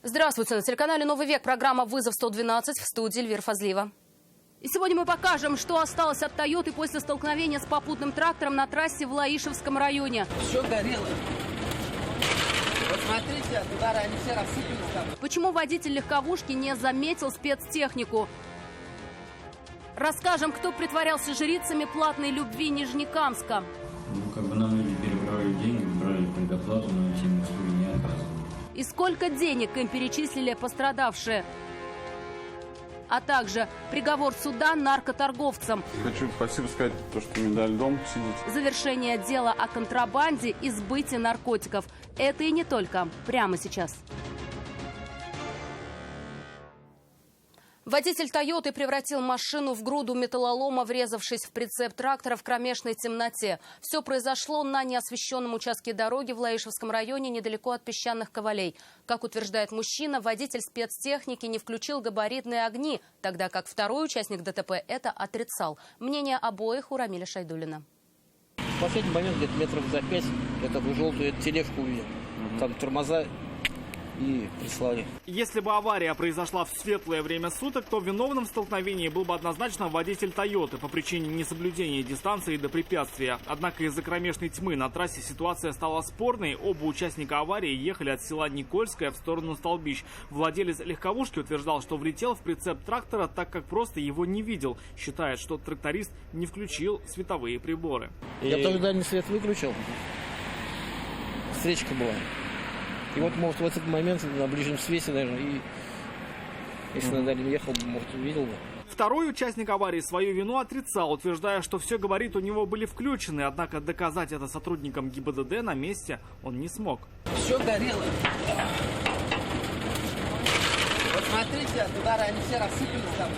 Здравствуйте, на телеканале «Новый век» программа «Вызов 112», в студии Эльвира Фазлиева. И сегодня мы покажем, что осталось от «Тойоты» после столкновения с попутным трактором на трассе в Лаишевском районе. Все горело. Посмотрите, от удара они все рассыпались там. Почему водитель легковушки не заметил спецтехнику? Расскажем, кто притворялся жрицами платной любви Нижнекамска. Нам люди перебрали деньги, брали предоплату, но эти услуги не оказывали. И сколько денег им перечислили пострадавшие? А также приговор суда наркоторговцам. Хочу спасибо сказать, что мне дали дом сидеть. Завершение дела о контрабанде и сбыте наркотиков. Это и не только. Прямо сейчас. Водитель «Тойоты» превратил машину в груду металлолома, врезавшись в прицеп трактора в кромешной темноте. Все произошло на неосвещенном участке дороги в Лаишевском районе, недалеко от песчаных ковалей. Как утверждает мужчина, водитель спецтехники не включил габаритные огни, тогда как второй участник ДТП это отрицал. Мнение обоих у Рамиля Шайдуллина. В последний момент, где-то метров за 5, я такую желтую тележку увидел. Там тормоза и прислали. Если бы авария произошла в светлое время суток, то виновным в столкновении был бы однозначно водитель «Тойоты» по причине несоблюдения дистанции до препятствия. Однако из-за кромешной тьмы на трассе ситуация стала спорной. Оба участника аварии ехали от села Никольское в сторону Столбищ. Владелец легковушки утверждал, что влетел в прицеп трактора, так как просто его не видел. Считает, что тракторист не включил световые приборы. Я тоже дальний свет выключил. Встречка была. И вот, может, в этот момент на ближнем свете даже, и если на дальнем ехал, может, увидел бы. Второй участник аварии свою вину отрицал, утверждая, что все габариты у него были включены, однако доказать это сотрудникам ГИБДД на месте он не смог. Все горело. Посмотрите, от удара они все рассыпались там.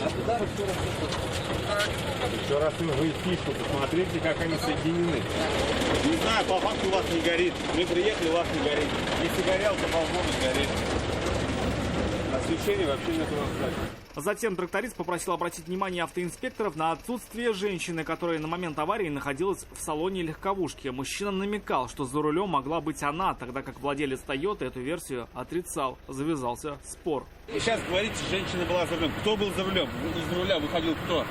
От удара все рассыпалось. Еще раз вы фишку посмотрите, как они соединены. Не знаю, по факту у вас не горит. Мы приехали, у вас не горит. Если горел, то по-моему горит. Освещение вообще нет у нас, кстати. Затем тракторист попросил обратить внимание автоинспекторов на отсутствие женщины, которая на момент аварии находилась в салоне легковушки. Мужчина намекал, что за рулем могла быть она, тогда как владелец «Тойоты» эту версию отрицал. Завязался спор. И сейчас говорите, женщина была за рулем. Кто был за рулем? Из руля выходил кто?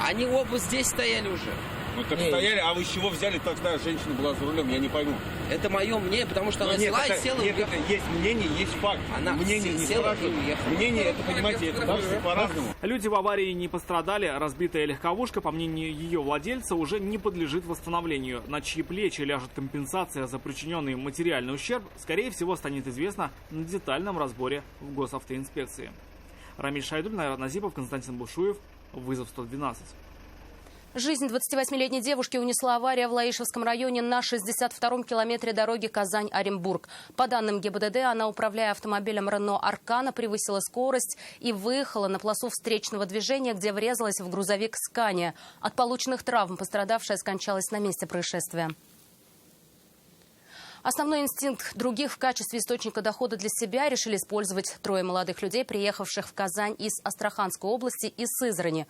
Они оба здесь стояли уже. Ну так стояли, а вы с чего взяли, тогда женщина была за рулем? Я не пойму. Это мое мнение, потому что она села и села. Нет, это есть мнение, есть факт. Она мнение не села спрашивает. и уехала. Мнение, это, понимаете, это может по-разному. Люди в аварии не пострадали. Разбитая легковушка, по мнению ее владельца, уже не подлежит восстановлению. На чьи плечи ляжет компенсация за причиненный материальный ущерб, скорее всего, станет известно на детальном разборе в госавтоинспекции. Рамиль Шайдуллин, Айрат Назипов, Константин Бушуев. Вызов 112. Жизнь 28-летней девушки унесла авария в Лаишевском районе на 62-м километре дороги Казань-Оренбург. По данным ГИБДД, она, управляя автомобилем Рено Аркана, превысила скорость и выехала на полосу встречного движения, где врезалась в грузовик Скания. От полученных травм пострадавшая скончалась на месте происшествия. Основной инстинкт других в качестве источника дохода для себя решили использовать трое молодых людей, приехавших в Казань из Астраханской области и Сызрани.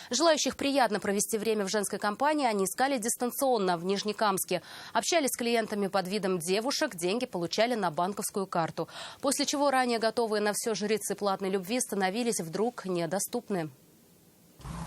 Желающих приятно провести время в женской компании они искали дистанционно в Нижнекамске. Общались с клиентами под видом девушек, деньги получали на банковскую карту. После чего ранее готовые на все жрицы платной любви становились вдруг недоступны.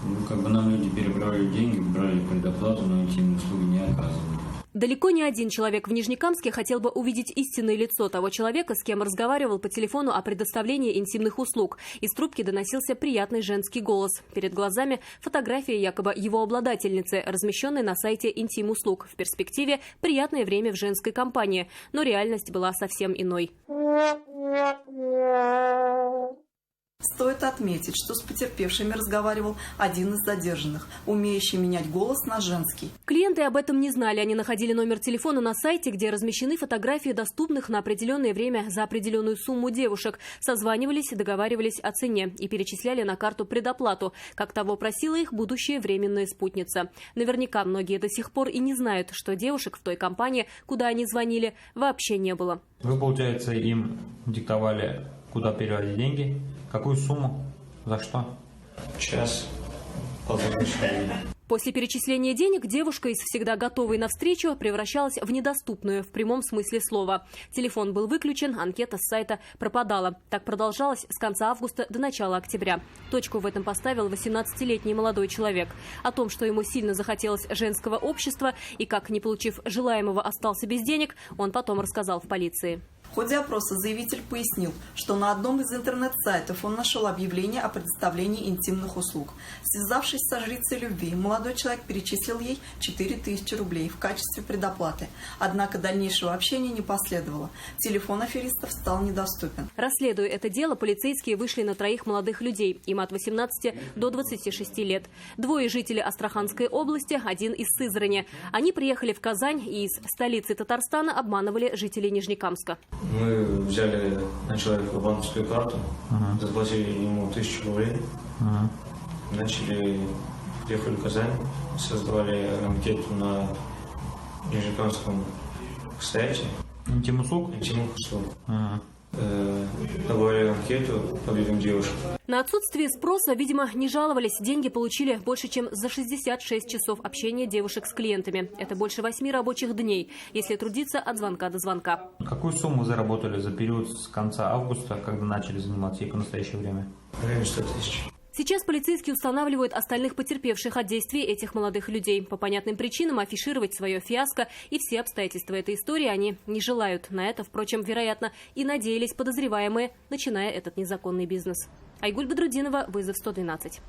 Нам люди перебрали деньги, брали предоплату, но эти услуги не оказывали. Далеко не один человек в Нижнекамске хотел бы увидеть истинное лицо того человека, с кем разговаривал по телефону о предоставлении интимных услуг. Из трубки доносился приятный женский голос. Перед глазами фотография якобы его обладательницы, размещенной на сайте «Интим-услуг». В перспективе приятное время в женской компании. Но реальность была совсем иной. Стоит отметить, что с потерпевшими разговаривал один из задержанных, умеющий менять голос на женский. Клиенты об этом не знали. Они находили номер телефона на сайте, где размещены фотографии доступных на определенное время за определенную сумму девушек. Созванивались, договаривались о цене и перечисляли на карту предоплату, как того просила их будущая временная спутница. Наверняка многие до сих пор и не знают, что девушек в той компании, куда они звонили, вообще не было. Вы, получается, им диктовали, куда переводить деньги? Какую сумму? За что? Час. Полторы. После перечисления денег девушка из всегда готовой навстречу превращалась в недоступную в прямом смысле слова. Телефон был выключен, анкета с сайта пропадала. Так продолжалось с конца августа до начала октября. Точку в этом поставил 18-летний молодой человек. О том, что ему сильно захотелось женского общества и как, не получив желаемого, остался без денег, он потом рассказал в полиции. В ходе опроса заявитель пояснил, что на одном из интернет-сайтов он нашел объявление о предоставлении интимных услуг. Связавшись со жрицей любви, молодой человек перечислил ей 4000 рублей в качестве предоплаты. Однако дальнейшего общения не последовало. Телефон аферистов стал недоступен. Расследуя это дело, полицейские вышли на 3 молодых людей. Им от 18 до 26 лет. 2 жители Астраханской области, 1 из Сызрани. Они приехали в Казань и из столицы Татарстана обманывали жителей Нижнекамска. Мы взяли на человека банковскую карту, заплатили ему 1000 рублей, приехали в Казань, создавали анкету на Нижнекамском сайте. Интим-услуг? Интим-услуг. Добавили анкету по видам девушек. На отсутствие спроса, видимо, не жаловались. Деньги получили больше, чем за 66 часов общения девушек с клиентами. Это больше 8 рабочих дней, если трудиться от звонка до звонка. Какую сумму заработали за период с конца августа, когда начали заниматься, и по настоящее время? Примерно 100 тысяч. Сейчас полицейские устанавливают остальных потерпевших от действий этих молодых людей. По понятным причинам афишировать свое фиаско и все обстоятельства этой истории они не желают. На это, впрочем, вероятно, и надеялись подозреваемые, начиная этот незаконный бизнес. Айгуль Бадрудинова, вызов 112.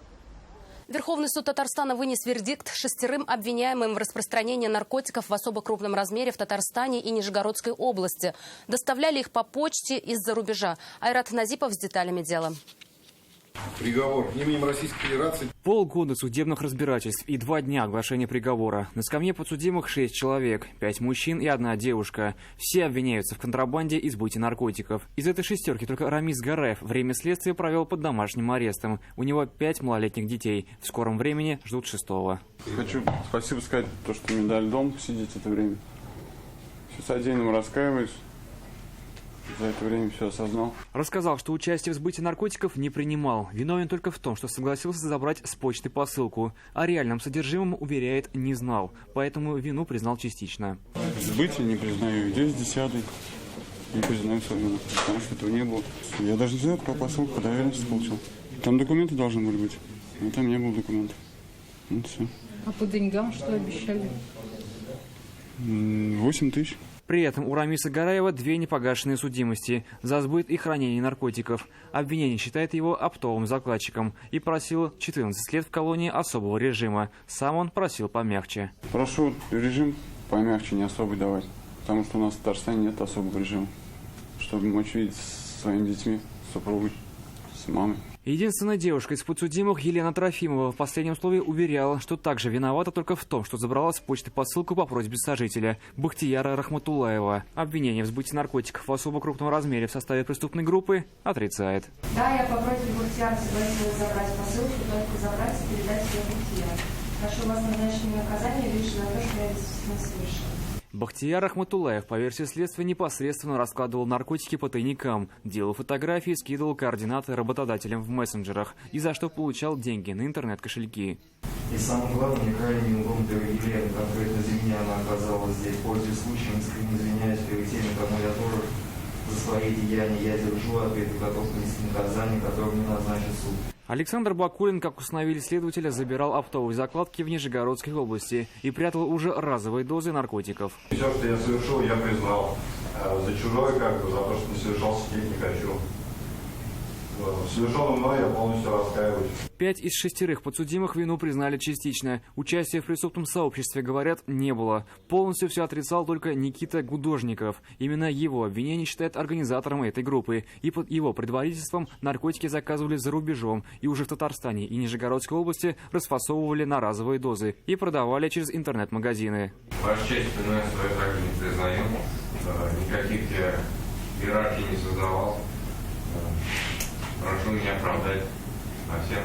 Верховный суд Татарстана вынес вердикт 6 обвиняемым в распространении наркотиков в особо крупном размере в Татарстане и Нижегородской области. Доставляли их по почте из-за рубежа. Айрат Назипов с деталями дела. Приговор именем Российской Федерации. Полгода судебных разбирательств и 2 дня оглашения приговора. На скамье подсудимых 6 человек, 5 мужчин и 1 девушка. Все обвиняются в контрабанде и сбыте наркотиков. Из этой 6 только Рамис Гараев время следствия провел под домашним арестом. У него 5 малолетних детей. В скором времени ждут 6-го. Хочу спасибо сказать, что медаль дом сидеть это время. Все содеянным раскаиваюсь. За это время все осознал. Рассказал, что участие в сбытии наркотиков не принимал. Виновен только в том, что согласился забрать с почты посылку. О реальном содержимом, уверяет, не знал. Поэтому вину признал частично. Сбытие не признаю. 10/10. Не признаю свою вину, потому что этого не было. Я даже не знаю, какую посылку по доверенности получил. Там документы должны были быть. Но там не было документов. Вот все. А по деньгам что обещали? 8 тысяч. При этом у Рамиса Гараева 2 непогашенные судимости за сбыт и хранение наркотиков. Обвинение считает его оптовым закладчиком и просил 14 лет в колонии особого режима. Сам он просил помягче. Прошу режим помягче, не особый давать. Потому что у нас в Татарстане нет особого режима. Чтобы мочь видеть со своими детьми, с супругой, с мамой. Единственная девушка из подсудимых, Елена Трофимова, в последнем слове уверяла, что также виновата только в том, что забрала с почты посылку по просьбе сожителя Бахтияра Рахматуллаева. Обвинение в сбытии наркотиков в особо крупном размере в составе преступной группы отрицает. Да, я по просьбе Бахтияра согласилась забрать посылку, только забрать и передать ее Бахтияру. Прошу вас назначить мне наказание лишь за то, что я действительно совершила. Бахтияр Рахматуллаев, по версии следствия, непосредственно раскладывал наркотики по тайникам, делал фотографии, скидывал координаты работодателям в мессенджерах, и за что получал деньги на интернет-кошельки. И самое главное, мне крайне неудобно для Елена, конкретно за меня она оказалась здесь. Пользуясь случаем, искренне извиняюсь перед теми, кому я тоже за свои деяния я держу ответ и готов понести наказание, которое мне назначит суд. Александр Бакулин, как установили следователя, забирал оптовые закладки в Нижегородской области и прятал уже разовые дозы наркотиков. Все, что я совершил, я признал. За чужое, за то, что не совершал, сидеть не хочу. Совершенным мной я полностью раскаиваюсь. 5 из 6 подсудимых вину признали частично. Участия в преступном сообществе, говорят, не было. Полностью все отрицал только Никита Гудожников. Именно его обвинение считает организатором этой группы. И под его предводительством наркотики заказывали за рубежом. И уже в Татарстане и Нижегородской области расфасовывали на разовые дозы. И продавали через интернет-магазины. Ваша честь, я свою также не признаю. Никаких я иерархий не создавал. Прошу меня оправдать по всем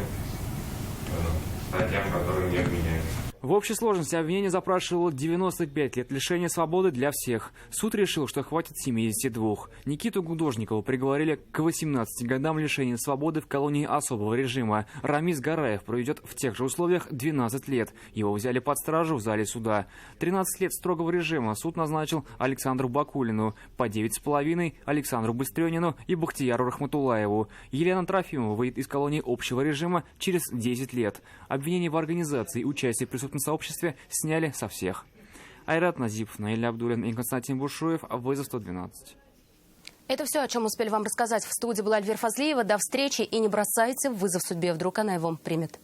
статьям, которые мне обвиняют. В общей сложности обвинение запрашивало 95 лет лишения свободы для всех. Суд решил, что хватит 72. Никиту Гудожникова приговорили к 18 годам лишения свободы в колонии особого режима. Рамис Гараев проведет в тех же условиях 12 лет. Его взяли под стражу в зале суда. 13 лет строгого режима суд назначил Александру Бакулину, по 9,5 Александру Быстрёнину и Бахтияру Рахматуллаеву. Елена Трофимова выйдет из колонии общего режима через 10 лет. Обвинение в организации и участии в преступном сообществе сняли со всех. Айрат Назипов, Наиля Абдулин и Константин Бушуев. Вызов 112. Это все, о чем успели вам рассказать. В студии была Эльвира Фазлиева. До встречи и не бросайте вызов судьбе. Вдруг она его примет.